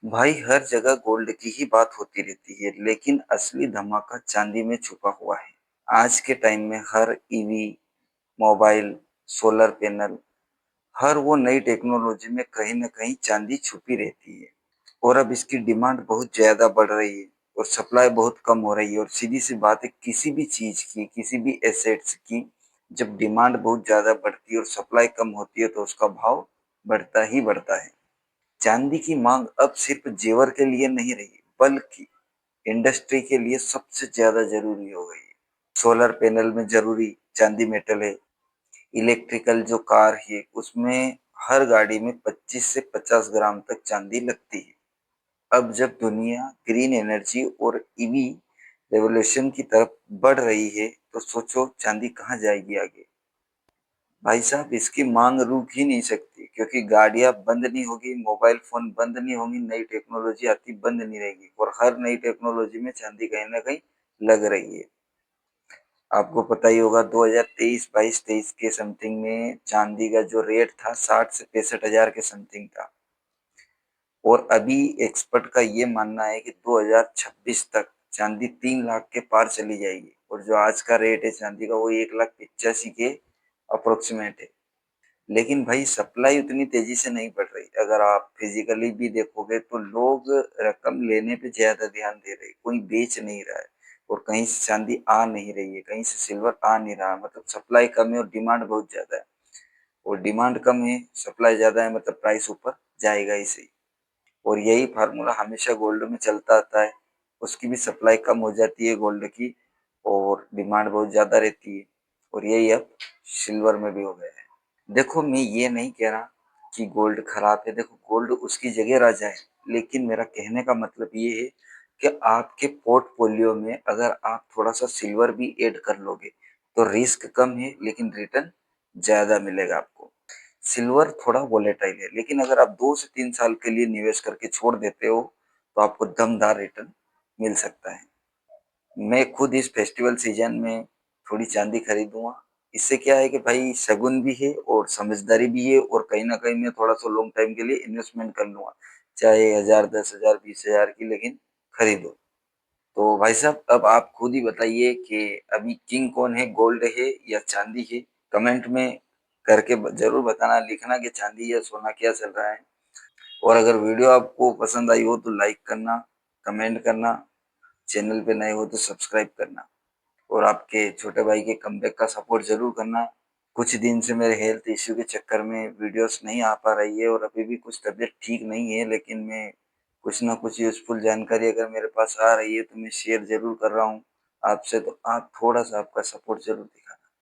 भाई हर जगह गोल्ड की ही बात होती रहती है, लेकिन असली धमाका चांदी में छुपा हुआ है। आज के टाइम में हर ईवी, मोबाइल, सोलर पैनल, हर वो नई टेक्नोलॉजी में कहीं न कहीं चांदी छुपी रहती है। और अब इसकी डिमांड बहुत ज़्यादा बढ़ रही है और सप्लाई बहुत कम हो रही है। और सीधी सी बात है, किसी भी चीज़ की, किसी भी एसेट्स की जब डिमांड बहुत ज़्यादा बढ़ती है और सप्लाई कम होती है तो उसका भाव बढ़ता ही बढ़ता है। चांदी की मांग अब सिर्फ जेवर के लिए नहीं रही, बल्कि इंडस्ट्री के लिए सबसे ज्यादा जरूरी हो गई है। सोलर पैनल में जरूरी चांदी मेटल है। इलेक्ट्रिकल जो कार है उसमें हर गाड़ी में 25 से 50 ग्राम तक चांदी लगती है। अब जब दुनिया ग्रीन एनर्जी और ईवी रेवोल्यूशन की तरफ बढ़ रही है तो सोचो चांदी कहाँ जाएगी आगे। भाई साहब, इसकी मांग रुक ही नहीं सकती, क्योंकि गाड़ियां बंद नहीं होगी, मोबाइल फोन बंद नहीं होंगी, नई टेक्नोलॉजी आती बंद नहीं रहेगी। और हर नई टेक्नोलॉजी में चांदी कहीं ना कहीं लग रही है। आपको पता ही होगा 2023 22 23 के समथिंग में चांदी का जो रेट था 60 से 65 हजार के समथिंग था। और अभी एक्सपर्ट का ये मानना है कि 2026 तक चांदी 3 लाख के पार चली जाएगी। और जो आज का रेट है चांदी का वो 1,85,000 के अप्रोक्सीमेट है। लेकिन भाई सप्लाई उतनी तेजी से नहीं बढ़ रही। अगर आप फिजिकली भी देखोगे तो लोग रकम लेने पे ज्यादा ध्यान दे रहे हैं, कोई बेच नहीं रहा है। और कहीं से चांदी आ नहीं रही है, कहीं से सिल्वर आ नहीं रहा, मतलब सप्लाई कम है और डिमांड बहुत ज्यादा है। और डिमांड कम है, सप्लाई ज्यादा है, मतलब प्राइस ऊपर जाएगा ही सही। और यही फार्मूला हमेशा गोल्ड में चलता आता है। उसकी भी सप्लाई कम हो जाती है गोल्ड की, और डिमांड बहुत ज्यादा रहती है। और यही अब सिल्वर में भी हो गया है। देखो, मैं ये नहीं कह रहा कि गोल्ड खराब है। देखो, गोल्ड उसकी जगह राजा है। लेकिन मेरा कहने का मतलब ये है कि आपके पोर्टफोलियो में अगर आप थोड़ा सा सिल्वर भी ऐड कर लोगे तो रिस्क कम है, लेकिन रिटर्न ज्यादा मिलेगा आपको। सिल्वर थोड़ा वोलेटाइल है, लेकिन अगर आप 2 से 3 साल के लिए निवेश करके छोड़ देते हो तो आपको दमदार रिटर्न मिल सकता है। मैं खुद इस फेस्टिवल सीजन में थोड़ी चांदी खरीदूंगा। इससे क्या है कि भाई शगुन भी है और समझदारी भी है, और कहीं ना कहीं मैं थोड़ा सा लॉन्ग टाइम के लिए इन्वेस्टमेंट कर लूंगा। चाहे 1000, 10,000, 20,000 की, लेकिन खरीदो। तो भाई साहब, अब आप खुद ही बताइए कि अभी किंग कौन है, गोल्ड है या चांदी है। कमेंट में करके जरूर बताना, लिखना कि चांदी या सोना क्या चल रहा है। और अगर वीडियो आपको पसंद आई हो तो लाइक करना, कमेंट करना, चैनल पे नए हो तो सब्सक्राइब करना। और आपके छोटे भाई के कमबैक का सपोर्ट जरूर करना। कुछ दिन से मेरे हेल्थ इश्यू के चक्कर में वीडियोस नहीं आ पा रही है और अभी भी कुछ तबीयत ठीक नहीं है, लेकिन मैं कुछ ना कुछ यूजफुल जानकारी अगर मेरे पास आ रही है तो मैं शेयर जरूर कर रहा हूँ आपसे। तो आप थोड़ा सा आपका सपोर्ट जरूर दिखा।